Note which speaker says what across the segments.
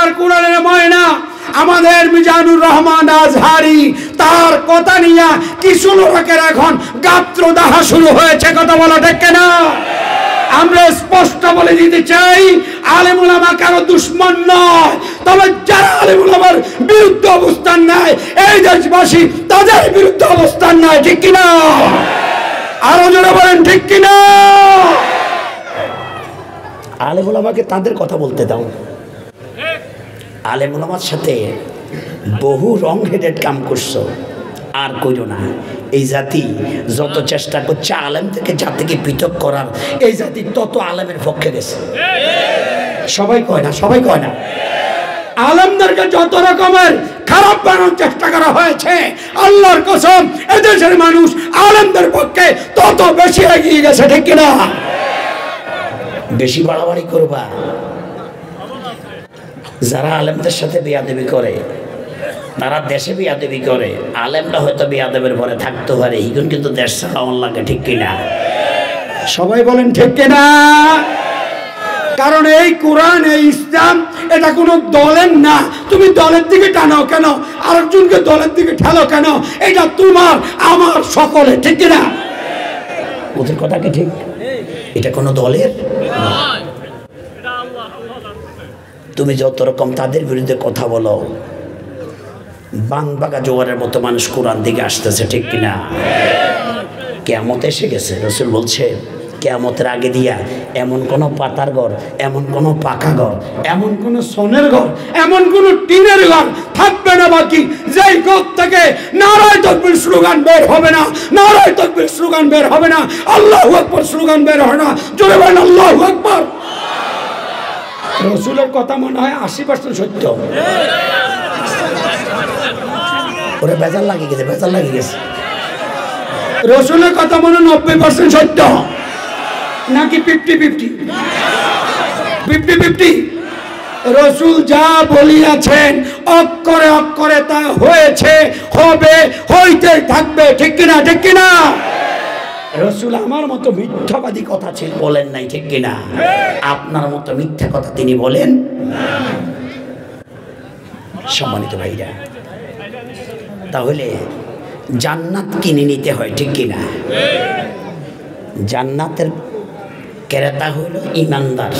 Speaker 1: বাংলার কোরআনের ময়না আমাদের মিজানুর রহমান আজহারি, তার কথা নিয়ে কিছু লোকের এখন গাত্রদাহ শুরু হয়েছে। কথা বলা ঠিক না? আমরা স্পষ্ট বলে দিতে চাই, আলেম উলামা কারো দুশমন নয়, তবে যারা আলেম উলামার বিরুদ্ধে অবস্থান নেয় এই দেশবাসী তাদের বিরুদ্ধে অবস্থান নেয়। ঠিক কিনা? আরো জোরে বলেন ঠিক কিনা? আলেম উলামাকে তাদের কথা বলতে দাও। আলেম উলামার সাথে বহু রং হেডেড কাম করছো, আর কইরো না। এই জাতি যত চেষ্টা করছে আলেম থেকে জাতিকে পৃথক করার, এই জাতি তত আলেমের পক্ষে গেছে। সবাই কয় না, সবাই কয় না। আলেমদেরকে যত রকমের খারাপ বানানোর চেষ্টা করা হয়েছে, আল্লাহর কসম এদেশের মানুষ আলেমদের পক্ষে তত বেশি এগিয়ে গেছে। ঠিক কিনা? বেশি বাড়াবাড়ি করবা। যারা আলেমদের সাথে বেয়াদবি করে তারা দেশে বেয়াদবি করে, আলেমরা হয়তো বেয়াদবের ভরে থাকতে পারে, এখন কিন্তু দেশ চালানোর লাগে। ঠিক কিনা? সবাই বলেন ঠিক কিনা? কারণ এই কোরআন, এই ইসলাম এটা কোনো দলের না। তুমি দলের দিকে টানো কেন, আরেকজনকে দলের দিকে ঠেলো কেন? এটা তোমার আমার সকলে। ঠিক কিনা? ওদের কথা কি ঠিক? এটা কোনো দলের। তুমি যত রকম তাদের বিরুদ্ধে কথা বলো, বাংবাগা জোয়ারের মতো মানুষ কোরআন দিকে আসতেছে। ঠিক কিনা? কিয়ামত এসে গেছে। রাসূল বলছে কিয়ামতের আগে দিয়া এমন কোনো পাতার ঘর, এমন কোনো পাকা ঘর, এমন কোনো সোনের ঘর, এমন কোনো টিনের ঘর থাকবে না বাকি, যেই ঘর থেকে নারায়ে তাকবীর স্লোগান বের হবে না, নারায়ে তাকবীর স্লোগান বের হবে না, আল্লাহু আকবার স্লোগান বের হবে না। জোরে বলেন আল্লাহু আকবার। রাসূলের কথা মনে হয় 80% সত্য। ওরে বেজাল লাগিয়ে গেছে, বেজাল লাগিয়ে গেছে। রাসূলের কথা মনে 90% সত্য নাকি 50-50? রাসূল যা বলিয়াছেন অক্ষরে অক্ষরে তা হয়েছে, হবে, হইতে থাকবে। ঠিক কিনা? ঠিক কিনা? রাসূল আমার মতো মিথ্যাবাদী কথা বলেন নাই। ঠিক কিনা? আপনার মতো মিথ্যা কথা তিনি বলেন। সম্মানিত ভাইরা, তাহলে জান্নাত কিনে নিতে হয়। ঠিক কিনা? জান্নাতের ক্রেতা হইল ইমানদার,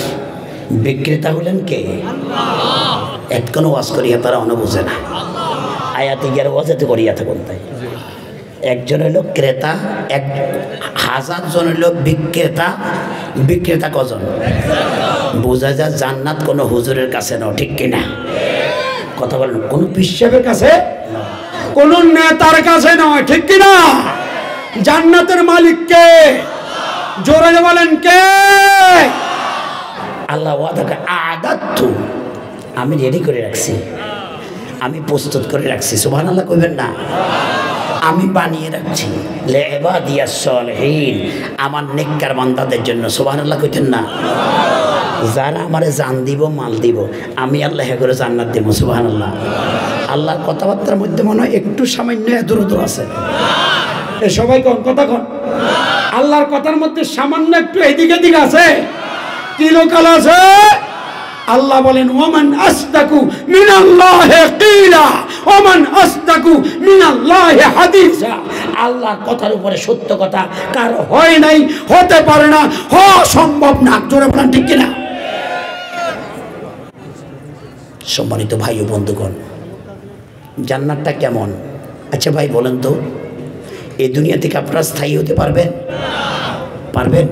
Speaker 1: বিক্রেতা হলেন কে? আল্লাহ। এক কোনো ওয়াজ করিয়া তারা অন বুঝে না, আয়াতে গিয়ে ওয়াজেতে করিয়া থাকুন। তাই একজন হইল ক্রেতা, 1000 জন হইল বিক্রেতা। বিক্রেতা কজন? বোঝা যায় জান্নাত কোনো হুজুরের কাছে নাও। ঠিক কিনা? কথা বলেন, কোন পিসাবের কাছে, কোন নেতার কাছে নয়। ঠিক কিনা? জান্নাতের মালিক কে? জোরে বলেন কে? আল্লাহ ওয়াদাকে আদাতু, আমি রেডি করে রাখছি, আমি প্রস্তুত করে রাখছি। সুবহানাল্লাহ কইবেন না? আমি বানিয়ে রাখছি লিইবাদিয়াস সালিহিন, আমার নেককার বান্দাদের জন্য। সুবহানাল্লাহ কইতেন না? যারা আমারে জান দিব, মাল দিব, আমি আল্লাহ করে জান্নাত দেব। সুবহানাল্লাহ। আল্লাহর কথাবার্তার মধ্যে মনে হয় একটু সামান্য দূর আছে। সবাই কোন কথা কোন? আল্লাহর কথার মধ্যে সামান্য একটু এদিকে এদিকে আছে। কি লোকাল আছে? আল্লাহ বলেন ওমান আসদাকু মিনাল্লাহি কিলা ওমান আসদাকু মিনাল্লাহি হাদিসা। আল্লাহর কথার উপরে সত্য কথা কার হয় নাই, হতে পারে না, হওয়া সম্ভব না। জোরে বলেন ঠিক কিনা? সম্মানিত ভাই ও বন্ধুগণ, জান্নাতটা কেমন? আচ্ছা ভাই বলেন তো, এই দুনিয়া থেকে আপনারা স্থায়ী হতে পারবেন? পারবেন?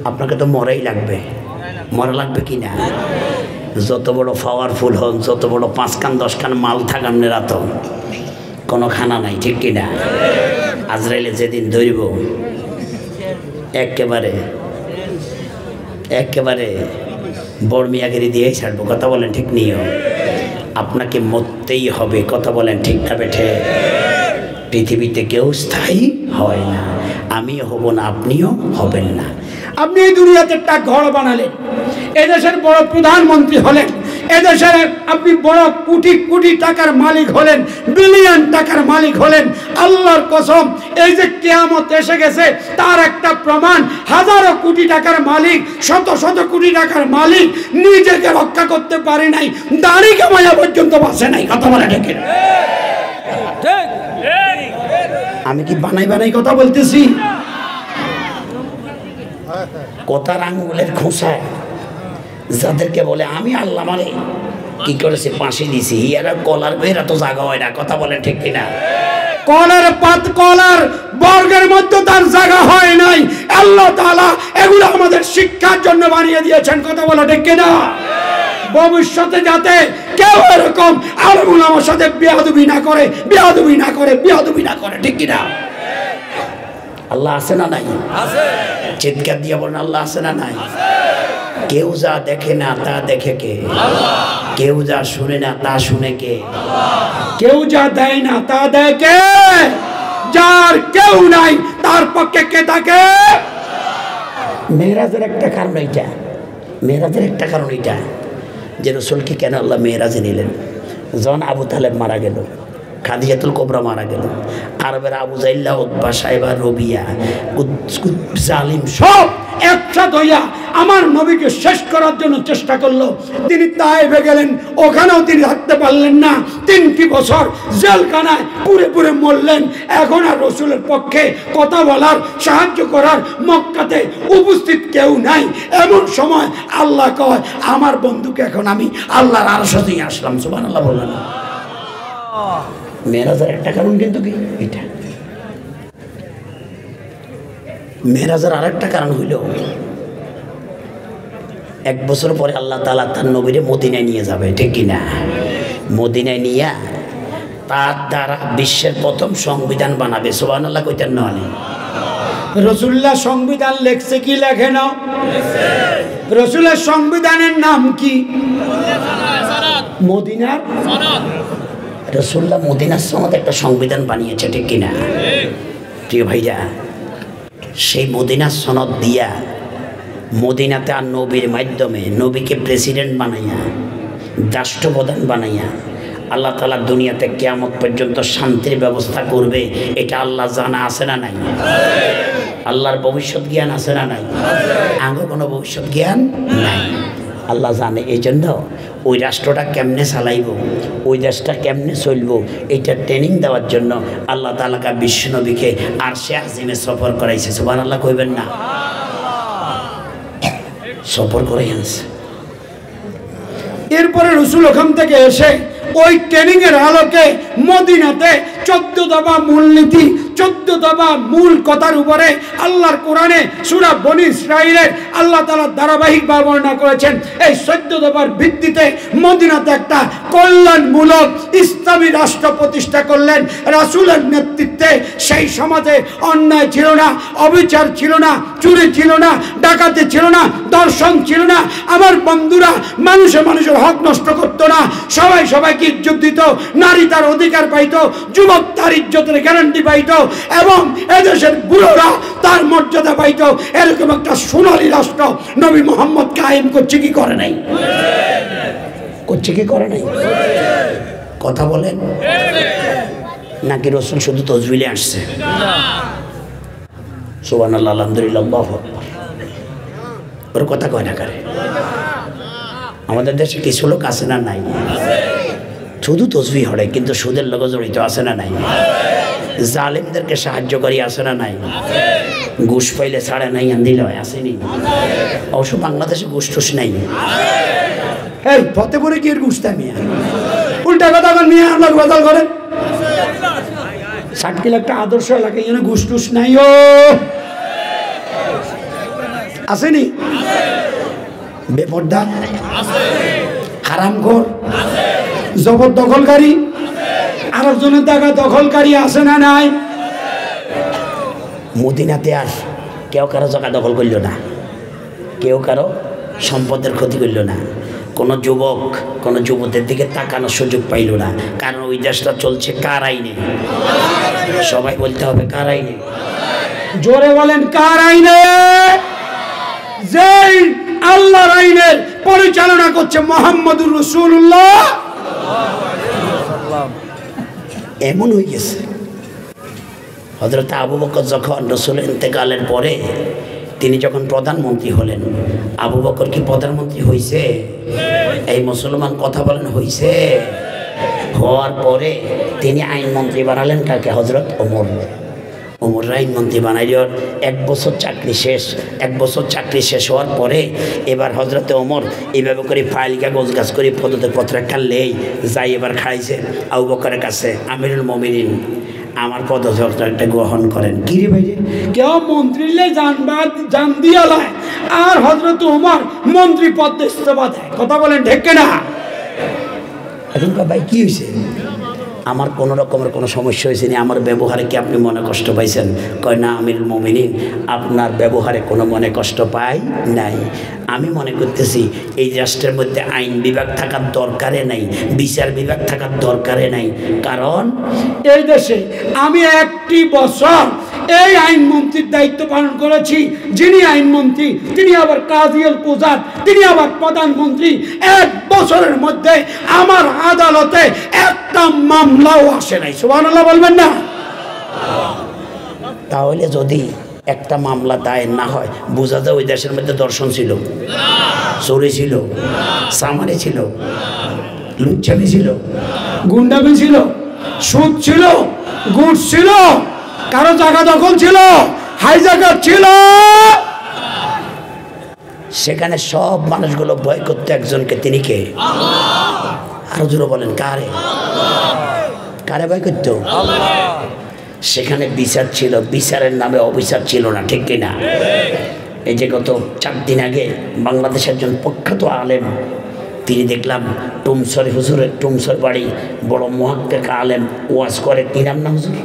Speaker 1: আপনাকে তো মরাই লাগবে। মরা লাগবে কি না? যত বড় পাওয়ারফুল হন, যত বড় 5 কান 10 কান মাল থাকান, রাত কোনো খানা নাই। ঠিক কিনা? আজরাইলে যেদিন ধরব একেবারে বর্মিয়াগিরি দিয়েই ছাড়বো। কথা বলেন ঠিক নিও? আপনাকে মরতেই হবে। কথা বলেন ঠিক না বেঠে? পৃথিবীতে কেউ স্থায়ী হয় না, আমিও হব না, আপনিও হবেন না। আপনি এই দুনিয়াতে একটা ঘর বানালেন, এদেশের বড় প্রধানমন্ত্রী হলেন,
Speaker 2: এদেশের আপনি বড় কোটি কোটি টাকার মালিক হলেন, বিলিয়ন টাকার মালিক হলেন, আল্লাহর কসম এই যে কিয়ামত এসে গেছে তার একটা প্রমাণ, হাজারো কোটি টাকার মালিক, শত শত কোটি টাকার মালিক নিজেকে রক্ষা করতে পারে নাই, দাড়ি কামাইয়া পর্যন্ত বাঁচে নাই। কথা বলে ঠিক? আমি কি বানাই বানাই কথা বলতেছি? কথার আঙ্গুলের খোঁসায় যাদেরকে বলে আমি আল্লাহ মানে কি করেছে ফাঁসি দিছি, এরা কলার বেরা তো জায়গা হয় না। কথা বলেন ঠিক কিনা? কলার পাত কলার বর্গের মধ্যে তার জায়গা হয় নাই। আল্লাহ তাআলা এগুলো আমাদের শিক্ষার জন্য বানিয়ে দিয়েছেন। কথা বলা ঠিক কিনা? ভবিষ্যতে যাতে কেউ এরকম আলেম উলামার সাথে বেয়াদবি না করে, বেয়াদবি না করে, বেয়াদবি না করে। ঠিক কিনা? আল্লাহ আছে না নাই? চিৎকার দিয়ে বলেন আল্লাহ আছে না নাই? কেউ যা দেখে না তা দেখে কে? কেউ যা শুনে না তা শুনে কে? কেউ যা দেয় না তা দেয় কে? যার কেউ নাই তার পক্ষে কে থাকে? মেরাজের একটা কারণ এইটা, মেরাজের একটা কারণ এইটা যে রসুলকে কেন আল্লাহ মেরাজে নিলেন। যখন আবু তালেব মারা গেল, খাদিজাতুল কোবরা মারা গেল, আরবের আবু জাইল্লা, উতবা, সাইবা, রবিয়া, জালিম সব একসাথে হইয়া আমার নবীকে শেষ করার জন্য চেষ্টা করলো। তিনি তায়েফে গেলেন, ওখানেও তিনি থাকতে পারলেন না। 3টি বছর জেলখানায় পুরে পুরে মরলেন। এখন আর রসুলের পক্ষে কথা বলার, সাহায্য করার মক্কাতে উপস্থিত কেউ নাই। এমন সময় আল্লাহ কয় আমার বন্ধুকে এখন আমি আল্লাহর আরশে নিয়ে আসলাম। সুবহানাল্লাহ বললেন। মেরাজের একটা কারণ কিন্তু কি এটা। মেরাজের আরেকটা কারণ হইল 1 বছর পরে আল্লাহ তাআলা তার নবীরে মদিনায় নিয়ে যাবে। ঠিক কিনা? মদিনায় নিয়ে তার দ্বারা বিশ্বের প্রথম সংবিধান বানাবে। সুবহানাল্লাহ কইতেন না? রসুল্লাহ সংবিধান লেখছে কি লেখে না? রসুলের সংবিধানের নাম কি? মদিনার সনদ। রসুল্লাহ মদিনার সনদ একটা সংবিধান বানিয়েছে। ঠিক কিনা? প্রিয় ভাইরা, সেই মদিনার সনদ দিয়া মদিনাতে আর নবীর মাধ্যমে নবীকে প্রেসিডেন্ট বানাইয়া, রাষ্ট্রপ্রধান বানাইয়া আল্লাহ তাআলা দুনিয়াতে কিয়ামত পর্যন্ত শান্তির ব্যবস্থা করবে। এটা আল্লাহ জানা আছে না নাই? আল্লাহর ভবিষ্যৎ জ্ঞান আছে না নাই? আগে কোনো ভবিষ্যৎ জ্ঞান নাই, আল্লাহ জানে। এই জন্য ওই রাষ্ট্রটা কেমনে চালাইব, ওই দেশটা কেমনে চলব, এইটা ট্রেনিং দেওয়ার জন্য আল্লাহ তাআলা বিশ্বনবীকে আরশে আজিমে সফর করাইছে। সুবহানাল্লাহ কইবেন না? সফর করাই আনছে। এরপরে রসুল ওখান থেকে এসে ওই ট্রেনিং এর আলোকে মদিনাতে 14 দফা মূলনীতি, 14 দফা মূল কথার উপরে আল্লাহর কোরআনে সূরা বনী ইসরাঈলের আল্লাহ তাআলা ধারাবাহিক বর্ণনা করেছেন। এই 14 দফার ভিত্তিতে মদিনাতে একটা কল্যাণমূলক ইসলামী রাষ্ট্র প্রতিষ্ঠা করলেন রাসূলের নেতৃত্বে। সেই সমাজে অন্যায় ছিল না, অবিচার ছিল না, চুরি ছিল না, ডাকাতি ছিল না, দর্শন ছিল না। আমার বন্ধুরা, মানুষে মানুষের হক নষ্ট করতো না, সবাই সবাইকে ইজ্জত দিত, নারী তার অধিকার পাইত, যুবক তার ইজ্জতের গ্যারান্টি পাইত, এবং এদেশের বুড়োরা তার মর্যাদা পাইত। এরকম একটা সোনালী রাষ্ট্র নবী মুহাম্মদ কায়েম করছে কি করে নাই? করছে কি করে নাই? কথা বলেন। নাকি রসুল শুধু তজবিলে আসছে? সুবহানাল্লাহ, আলহামদুলিল্লাহ, আল্লাহু আকবার। ওর কথা কয় না কারে? আমাদের দেশে কিছু লোক আছে না নাই? শুধু তসবিহ হড়ে কিন্তু সুদের লোক জড়িত আছে না নাই? জালেমদেরকে সাহায্য করি আছে না নাই? ঘুষ পাইলে ছাড়ে নাই আন্দিল হয় আসেনি? অবশ্য বাংলাদেশে ঘুষ টুস নাই। এই ফতেপুরে কি ঘুষ দামি? উল্টা কথা নিয়ে আমরা বদল করেন। 60 কিলো একটা আদর্শ এলাকা, এখানে ঘুষ টুস নাই। ও আসেনি? বেপর্দা, হারামখোর, জবরদখলকারী, আরেকজনের টাকা দখলকারী আছে না নাই? মদিনাতে আর কেউ কারো জায়গা দখল করল না, কেউ কারো সম্পদের ক্ষতি করল না, কোনো যুবক কোনো যুবকের দিকে তাকানোর সুযোগ পাইল না। কারণ ওই দেশটা চলছে কার আইনে? সবাই বলতে হবে কার আইনে? জোরে বলেন কার আইনে? যেই আল্লাহর আইনের পরিচালনা করছে মুহাম্মদুর রাসূলুল্লাহ।
Speaker 1: এমন হয়ে গেছে হযরত আবু বকর যখন রাসূলের ইন্তেকালের পরে তিনি যখন প্রধানমন্ত্রী হলেন, আবু বকর কি প্রধানমন্ত্রী হয়েছে? এই মুসলমান কথা বলেন, হয়েছে? হওয়ার পরে তিনি আইনমন্ত্রী বানালেন কাকে? হযরত ওমর। ওমর আইনমন্ত্রী বানাইলেন। 1 বছর চাকরি শেষ। 1 বছর চাকরি শেষ হওয়ার পরে এবার হযরতে ওমর এইভাবে করে ফাইল কাগজ গাছ করে পদত্যাগ পত্র একটা লেই যাই এবার খাইছে আবু বকরের কাছে, আমিরুল মুমিনিন আমার পদত্যাগটা গ্রহণ করেন। কি রে ভাই,
Speaker 2: কেউ মন্ত্রীলে জান দিয়ালায় আর হযরত ওমর মন্ত্রী পদ ইস্তফা দেয়। কথা বলেন ঠিক কিনা?
Speaker 1: এখন ভাই কি হয়েছে? আমার কোনো রকমের কোনো সমস্যা হয়েছে না, আমার ব্যবহারে কি আপনি মনে কষ্ট পাইছেন? কয় না আমিরুল মুমিনিন, আপনার ব্যবহারে কোনো মনে কষ্ট পাই নাই। আমি মনে করতেছি এই রাষ্ট্রের মধ্যে আইন বিভাগ থাকার দরকারে নাই, বিচার বিভাগ থাকার দরকারে নাই। কারণ
Speaker 2: এই দেশে আমি 1টি বছর এই আইনমন্ত্রীর দায়িত্ব পালন করেছি। যিনি আইনমন্ত্রী তিনি আবার কাজিউল কুযাত, তিনি আবার প্রধানমন্ত্রী। 1 বছরের মধ্যে আমার আদালতে একটা মামলাও আসে নাই। সুবহানাল্লাহ বলবেন না?
Speaker 1: তাহলে যদি একটা মামলা দায়ের না হয় বোঝা যায় ওই দেশের মধ্যে দর্শন ছিল, চুরি ছিল, সামারি ছিল, লুচ্চামি ছিল,
Speaker 2: গুন্ডামি ছিল, সুদ ছিল, ঘুষ ছিল, কারো জায়গা দখল ছিল, হাইজাকার ছিল।
Speaker 1: সেখানে সব মানুষগুলো ভয় করতো একজনকে, তিনি কে? আরো জোরে বলেন, কারে? কারে ভয় করতো? সেখানে বিচার ছিল, বিচারের নামে অবিচার ছিল না, ঠিক কিনা? এই যে গত 4 দিন আগে বাংলাদেশের একজন প্রখ্যাত আলেম, তিনি দেখলাম টুমসর হুজুরের, টুমসর বাড়ি বড় মুহাক্কিক আলেম ওয়াজ করে। কি নাম না হুজুর?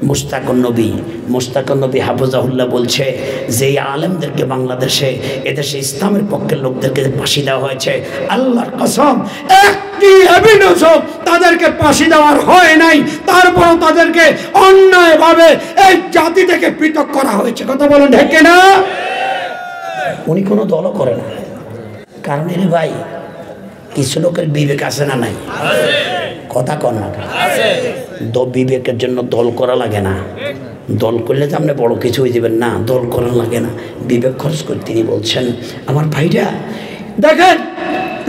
Speaker 1: মুশতাকুন নবী। মুশতাকুন নবী হাফিজাহুল্লাহ বলছে যে এই আলেমদেরকে বাংলাদেশে, এদেশে ইসলামের পক্ষের লোকদেরকে ফাঁসি দেওয়া হয়েছে, আল্লাহর কসম
Speaker 2: একটি এভিডেন্সও তাদেরকে ফাঁসি দেওয়ার হয় নাই, তারপরও তাদেরকে অন্যায়ভাবে এই জাতি থেকে পৃথক করা হয়েছে। কথা বলেন ঠিক কিনা?
Speaker 1: উনি কোনো দলও করে না। কারণ এর ভাই কিছু লোকের বিবেক আছে না নাই? কথা কর না, বিবেকের জন্য দল করা লাগে না। দল করলে তো আপনি বড় কিছু হয়ে যাবেন না, দল করা লাগে না, বিবেক খরচ করে। তিনি বলছেন আমার ভাইরা
Speaker 2: দেখেন,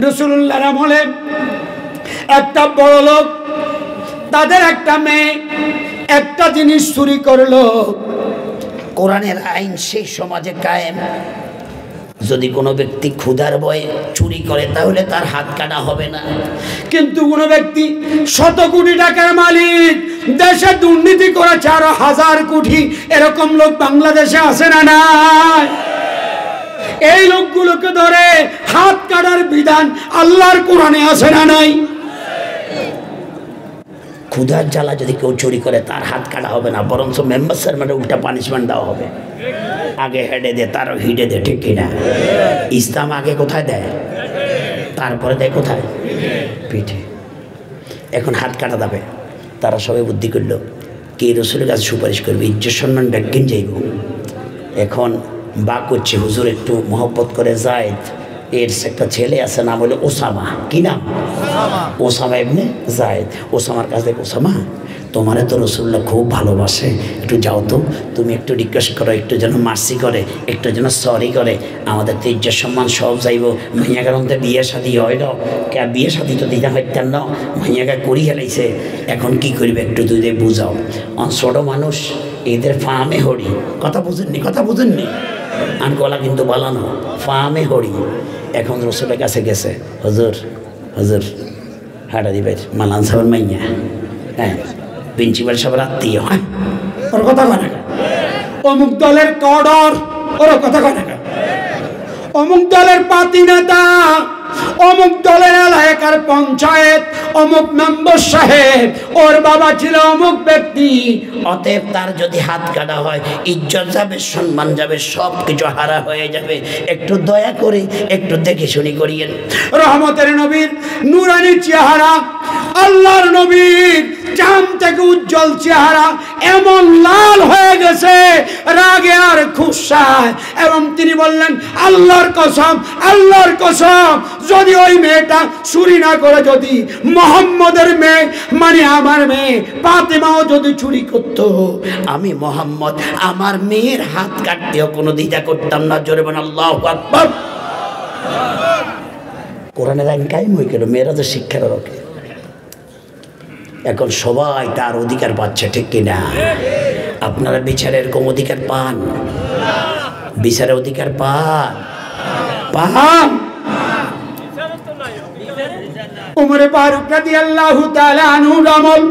Speaker 2: রাসূলুল্লাহর আমলে একটা বড় লোক, তাদের একটা মেয়ে একটা জিনিস চুরি করলো।
Speaker 1: কোরআনের আইন সেই সমাজে কায়েম, যদি কোনো ব্যক্তি ক্ষুধার ভয়ে চুরি করে তাহলে তার হাত কাটা হবে না।
Speaker 2: কিন্তু কোনো ব্যক্তি 100 কোটি টাকার মালিক, দেশে দুর্নীতি করেছে আরো 1000 কোটি, এরকম লোক বাংলাদেশে আছে না নাই? এই লোকগুলোকে ধরে হাত কাটার বিধান আল্লাহর কোরআনে আছে না নাই?
Speaker 1: ক্ষুধার জ্বালা যদি কেউ চুরি করে তার হাত কাটা হবে না, বরঞ্চ মেম্বার চেয়ারম্যানের উল্টা পানিশমেন্ট দেওয়া হবে। আগে হেডে দে, তারও হিডে দে, ঠিক কিনা? ইসলাম আগে কোথায় দেয়, তারপরে দেয় কোথায়? পিঠে। এখন হাত কাটা যাবে, তারা সবাই বুদ্ধি করলো কে রসুলের কাছে সুপারিশ করবে, ইজ্জত সম্মান ব্যাগিন যাইব। এখন বা করছে হুজুর একটু মহব্বত করে যায়েদ, এর একটা ছেলে আছে, নাম হলো ওসামা। কি নাম? ওসামা ইবনে যায়েদ। ওসামার কাছে, ওসামা তোমারে তো রসুল্লাহ খুব ভালোবাসে, একটু যাও তো, তুমি একটু রিকোয়েস্ট করো, একটু যেন মার্সি করে, একটু যেন সরি করে, আমাদের তো ইজ্জত সম্মান সব যাইব। মাইয়াগার মধ্যে বিয়ে শাদি হয় না, কে বিয়ে শাদি তো দিতে হইতেন না, মাইয়াগা করি হেলাইছে, এখন কি করবে একটু দুধে বুঝাও। ছোটো মানুষ, এদের ফার্মে হরি। কথা বুঝেননি? কথা বুঝেননি? আর গলা কিন্তু বালানো, ফার্মে হরি। এখন রসুলের কাছে গেছে, হুজুর হুজুর হাঁটা দিবে মালান সাহেবের মাইয়া, হ্যাঁ প্রিন্সিপাল সাহেবের আত্মীয়, হ্যাঁ
Speaker 2: ওর কথা কয় না, অমুক দলের কডর, ওর কথা কয় না, অমুক দলের পাতি নেতা, অমুক দলের এলাকার পঞ্চায়েত, অমুক মেম্বার সাহেব, ওর বাবা ছিল অমুক ব্যক্তি।
Speaker 1: অতএব তার যদি হাত কাটা হয় ইজ্জত যাবে, সম্মান যাবে, সব কিছু হারা হয়ে যাবে। একটু দয়া করে একটু দেখে শুনি করিয়েন।
Speaker 2: রহমতের নবীর নুরানি চেহারা, আল্লাহর নবীর চাঁদ থেকে উজ্জ্বল চেহারা এমন লাল হয়ে গেছে রাগে আর খুশায়, এবং তিনি বললেন আল্লাহর কসম যদি ওই মেয়েটা চুরি না করে, যদি মুহাম্মদের মেয়ে মানে আমার মেয়ে ফাতেমাও যদি চুরি করত, আমি মুহাম্মদ আমার মেয়ের হাত কাটতেও কোনো দ্বিধা করতাম না। জোরে বলেন আল্লাহু আকবার। কোরআনের আইন কায়েম হয়ে গেল, মেয়েরা তো শিক্ষার রক্ষে। এখন সবাই তার অধিকার পাচ্ছে, ঠিক কিনা? আপনারা বিচারের এরকম অধিকার পান? বিচারের অধিকার পান? উমরে ফারুক রাদিয়াল্লাহু তাআলা আনহুর আমল।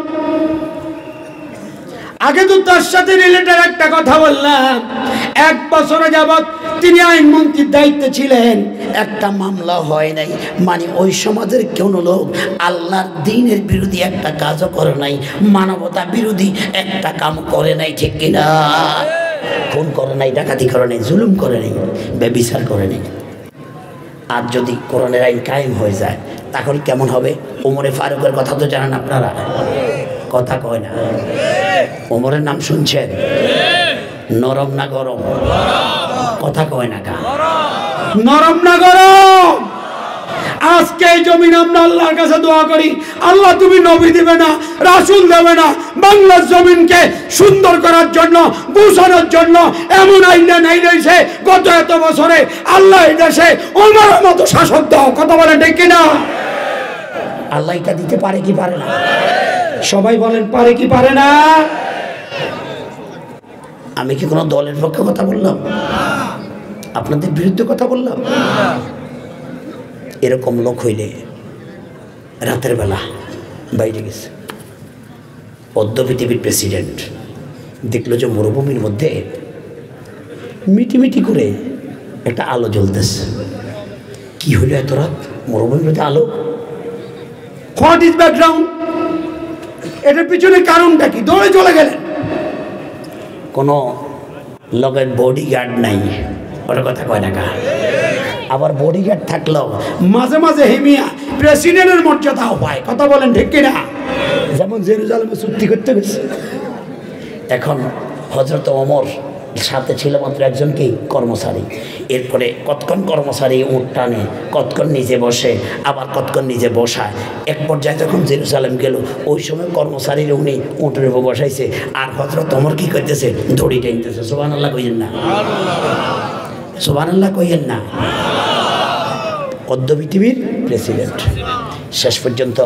Speaker 2: আগে তো তার সাথে রিলেটেড একটা কথা বললাম। 1 বছর যাবত তিনি আইনমন্ত্রীর দায়িত্বে ছিলেন, একটা মামলা হয় নাই, মানে ওই সমাজের কোনো লোক আল্লাহর দ্বীনের বিরোধী একটা কাজও করে নাই, মানবতা বিরোধী একটা কাম করে নাই, ঠিক কিনা? খুন করে নাই, ডাকাতি করে নাই, জুলুম করে নাই, ব্যভিচার করে নাই। আর যদি কোরআনের আইন কায়েম হয়ে যায় তখন কেমন হবে? ওমরে ফারুকের কথা তো জানেন আপনারা, কথা কয় না। ওমরের নাম শুনছেন? নরম না গরম? কথা কয় না কা? নরম না গরম? আজকে এই জমিন আমরা আল্লাহর কাছে দোয়া করি, আল্লাহ তুমি নবী দিবে না, রাসূল দেবে না, বাংলার জমিনকে সুন্দর করার জন্য, গুছানোর জন্য এমন আইন আইনাইছে গত এত বছরে। আল্লাহ এই দেশে ওমরের মতো শাসক দাও। কথা বলেন ঠিক কিনা? আল্লাহ এটা দিতে পারে কি পারে না? সবাই বলেন পারে কি পারে না? আমি কি কোনো দলের পক্ষে কথা বললাম? আপনাদের বিরুদ্ধে কথা বললাম? এরকম লোক হইলে রাতের বেলা বাইরে গেছে, পদ্ম পৃথিবীর প্রেসিডেন্ট দেখলো যে মরুভূমির মধ্যে মিটিমিটি করে একটা আলো জ্বলতেছে। কি হইল এত রাত মরুভূমির মধ্যে আলো? What is background? এটার পিছনে কারণটা কি? দৌড়ে চলে গেলেন। কোনো লোকের বডিগার্ড নাই, ওটা কথা কয় না কা? আবার বডিগার্ড থাকলেও মাঝে মাঝে হেমিয়া প্রেসিডেন্টের মর্যাদাও পায়। কথা বলেন ঠিক কিনা? যেমন জেরুজালেমে চুক্তি করতে গেছে। এখন হযরত ওমর সাথে ছিল মাত্র একজন কি কর্মচারী। এরপরে কতক্ষণ কর্মচারী উট টানে, কতক্ষণ নিজে বসে, আবার কতক্ষণ নিজে বসায়। এক পর্যায়ে যখন জেরুজালেম গেল, ওই সময় কর্মচারীর উনি উটের উপর বসাইছে, আর হযরত ওমর কি করতেছে? দড়ি টানতেছে। সুবহানাল্লাহ কইেন না? সুবহানাল্লাহ কইেন না? পদ্ম পৃথিবীর প্রেসিডেন্ট। শেষ পর্যন্ত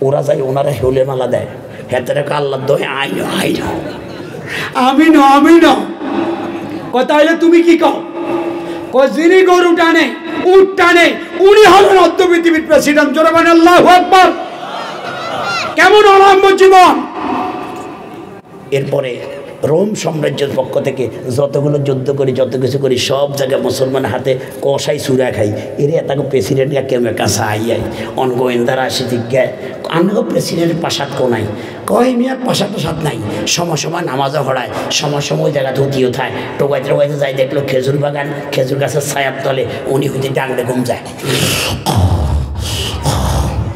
Speaker 2: ওরা যায়, ওনারা হেউলে মালা দেয়, হেতে রেখে আল্লাহ দোয় আইন আইন আমিন আমিন। কথা হইলে তুমি কি কও? যিনি গরু টানে, উট টানে, উনি হলেন পদ্ম পৃথিবীর প্রেসিডেন্ট। জোরে বলেন আল্লাহু আকবার। কেমন আরম্ভ জীবন! এরপরে রোম সাম্রাজ্যের পক্ষ থেকে যতগুলো যুদ্ধ করি, যত কিছু করি, সব জায়গায় মুসলমানের হাতে কষাই চূড়া খাই। এর তাকে প্রেসিডেন্টকে কেমন কাছা আইয়াই অন গোয়েন্দারা আসি জিজ্ঞায় আনগো প্রেসিডেন্টের প্রাসাদ কোনাই? কয় মিয়ার প্রাসাদ নাই, সময় সময় নামাজও হড়ায়, সময় সময় জায়গা ধুতিও থায়। টোকাইতে টোকাইতে যাই দেখলো খেজুর বাগান, খেজুর গাছের ছায়ার তলে উনি হইতে ডাংলে ঘুম যায়।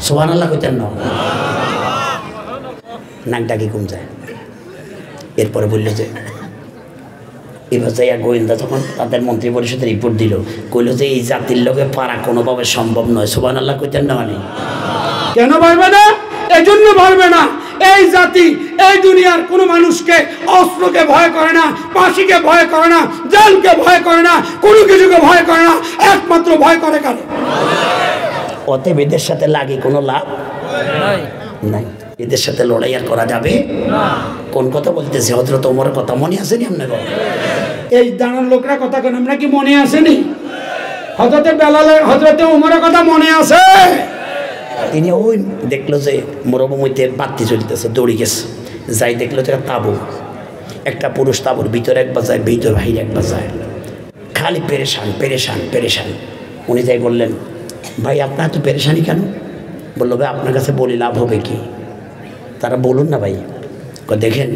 Speaker 2: সুবহানাল্লাহ কইতেন না? নাক ডাকি ঘুম যায়। এরপরে বললো যে এবার যাইয়া গোয়েন্দা যখন তাদের মন্ত্রী পরিষদের রিপোর্ট দিল, কইল যে এই জাতির লোকে পারা কোনোভাবে সম্ভব নয়। সুবহানাল্লাহ কইতেন না? মানে কেন পারবে না? এজন্য পারবে না, এই জাতি এই দুনিয়ার কোনো মানুষকে অস্ত্রকে ভয় করে না, ফাঁসিকে ভয় করে না, জেলকে ভয় করে না, কোনো কিছুকে ভয় করে না, একমাত্র ভয় করে কারে? অতএব এদের সাথে লাগে কোনো লাভ নাই। এদের সাথে লড়াই আর করা যাবে না। কোন কথা বলতেছে? হযরত ওমরের কথা মনে আসেনি আপনার? এই দাঁড়ান লোকরা কথা কেন আমরা কি মনে আসেনি? হযরতে বেলালের, হযরতে ওমরের কথা মনে আছে? তিনি ওই দেখলো যে মরুভূমিতে বাতি চলতেছে, দৌড়ে গেছে, যাই দেখলো যে তাবু, একটা পুরুষ তাবুর ভিতরে একবার যায়, ভিতর বাহিরে একবার যায়, খালি পেরেশান পেরেশান পেরেশান। উনি যাই বললেন, ভাই আপনার তো পেরেশানি কেন? বললো ভাই আপনার কাছে বলি লাভ হবে কি? তারা বলুন না ভাই। দেখেন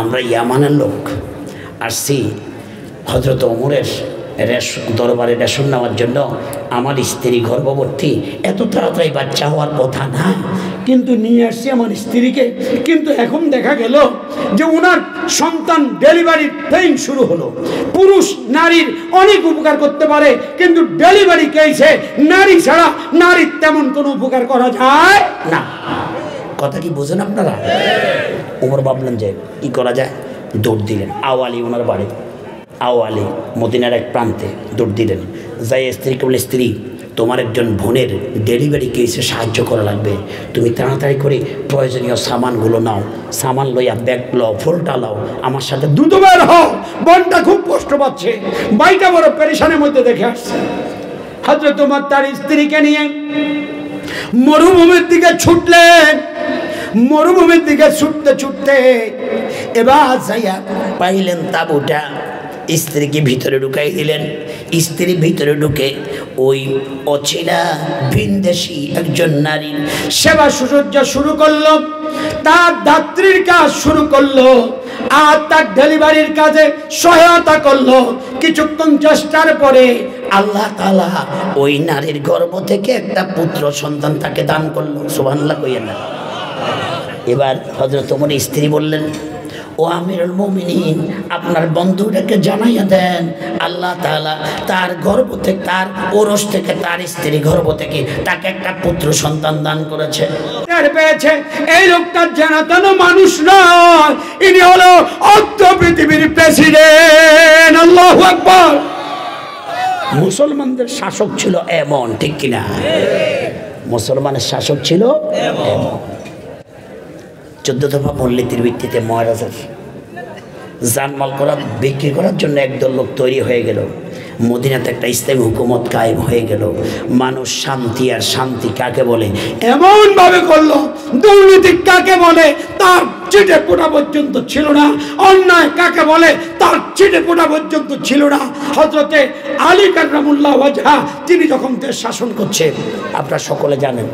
Speaker 2: আমরা ইয়ামানের লোক, আসছি হযরত ওমরের
Speaker 1: দরবারে রেশন নেওয়ার জন্য। আমার স্ত্রী গর্ভবতী, এত তাড়াতাড়ি বাচ্চা হওয়ার কথা না, কিন্তু নিয়ে আসছি আমার স্ত্রীকে। কিন্তু এখন দেখা গেল যে ওনার সন্তান ডেলিভারির পেইন শুরু হলো। পুরুষ নারীর অনেক উপকার করতে পারে, কিন্তু ডেলিভারি কেসে নারী ছাড়া নারীর তেমন কোনো উপকার করা যায় না। কথা কি বোঝেন আপনারা? ওমর ভাবলেন যে কি করা যায়, দৌড় দিলেন আওয়ালি ওনার বাড়ি। আওয়ালি মদিনার এক প্রান্তে দৌড় দিলেন, যাই স্ত্রীকে বলে, স্ত্রী তোমার একজন বোনের ডেলিভারি কেসে সাহায্য করা লাগবে, তুমি তাড়াতাড়ি করে প্রয়োজনীয় সামানগুলো নাও, সামান লইয়া ব্যাগ লও, ফলটা লাও, আমার সাথে
Speaker 2: দ্রুত বের হও, বোনটা খুব কষ্ট পাচ্ছে, বাইটা বড় পেরেশানের মধ্যে দেখে আসছে। হযরত ওমর তার স্ত্রীকে নিয়ে মরুভূমির দিকে ছুটলেন। মরুভূমির দিকে ছুটতে ছুটতে
Speaker 1: এবার যাইয়া পাইলেন তাঁবুটা, স্ত্রীকে ভিতরে ঢুকাই দিলেন। স্ত্রী ভিতরে ঢুকে ওই অচেনা ভিনদেশী একজন নারীর
Speaker 2: সেবা সুসজ্জা শুরু করলো, তার দাত্রীর কাজ শুরু করলো, আর তার ডেলিভারির কাজে সহায়তা করলো। কিছুক্ষণ চেষ্টার পরে
Speaker 1: আল্লাহ তাআলা ওই নারীর গর্ভ থেকে একটা পুত্র সন্তান তাকে দান করলো। সুবহানাল্লাহ কইয়েন না। এবার হযরত ওমর স্ত্রী বললেন, ও আমিরুল মুমিনিন, আপনার বন্ধুটাকে জানাইয়া দেন আল্লাহ তাআলা তার গর্ভ থেকে, তার ওরস থেকে, তার স্ত্রী গর্ভ থেকে তাকে একটা পুত্র সন্তান দান করেছে।
Speaker 2: পেয়েছে এই লোকটা জানাতানো মানুষ নয়, ইনি হলো অর্ধ পৃথিবীর প্রেসিডেন্ট। আল্লাহু আকবার।
Speaker 1: মুসলমানদের শাসক ছিল এমন, ঠিক কিনা? মুসলমানের শাসক ছিল এমন। 14 দফা মূলনীতির ভিত্তিতে মহারাজার জানমাল করা বিক্রি করার জন্য একদল লোক তৈরি হয়ে গেল। মদিনাতে একটা ইসলামী হুকুমত কায়েম হয়ে গেল। মানুষ শান্তি, আর শান্তি কাকে বলে
Speaker 2: এমন ভাবে করলো, দুর্নীতি কাকে বলে তার চিটে পোটা পর্যন্ত ছিল না, অন্যায় কাকে বলে তার চিটে পোটা পর্যন্ত ছিল না। হযরতে আলী কাররামুল্লাহ ওয়াজহা তিনি যখন দেশ শাসন করছে,
Speaker 1: আপনারা সকলে জানেন,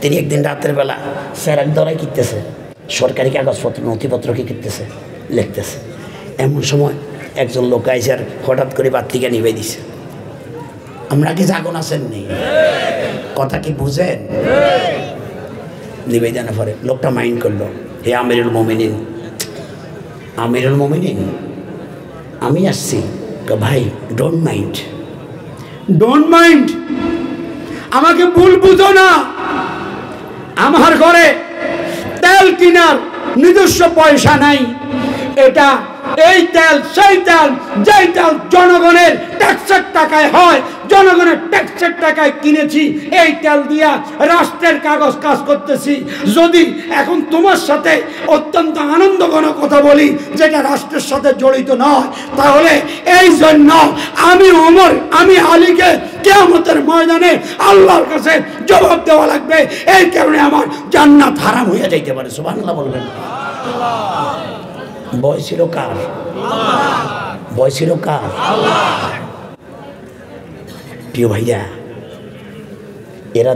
Speaker 1: তিনি একদিন রাতের বেলা ফেরাক দরাই কিনতেছে, সরকারি কাগজপত্র নথিপত্র কি কিনতেছে, লিখতেছে। এমন সময় একজন লোক আইসার হঠাৎ করে বাতিকে নিভে দিছে। আমরা কি জাগন আছেন নি? কথা কি বুঝেন? নিভে দেওয়ার পরে লোকটা মাইন্ড করলো, হে আমিরুল মুমিনিন, আমিরুল মুমিনিন আমি আসছি। ভাই ডোন্ট মাইন্ড,
Speaker 2: ডোন্ট মাইন্ড, আমাকে ভুল বুঝো না। আমার ঘরে তেল কেনার নিজস্ব পয়সা নাই। এটা এই তেল সেই তেল, যেই তেল জনগণের ট্যাক্সের টাকায় হয়, জনগণের ট্যাক্সের টাকায় কিনেছি। এই তেল দিয়া রাষ্ট্রের কাগজ কাজ করতেছি। যদি এখন তোমার সাথে অত্যন্ত আনন্দঘন কথা বলি যেটা রাষ্ট্রের সাথে জড়িত নয়, তাহলে এই জন্য আমি ওমর, আমি আলীকে কিয়ামতের ময়দানে আল্লাহর কাছে জবাব দেওয়া লাগবে। এই কারণে আমার জান্নাত হারাম হয়ে যাইতে পারে। সুবহানাল্লাহ বলবেন।
Speaker 1: ভয় ছিল কার? ভয় ছিল কার? প্রিয় ভাইয়া, এরা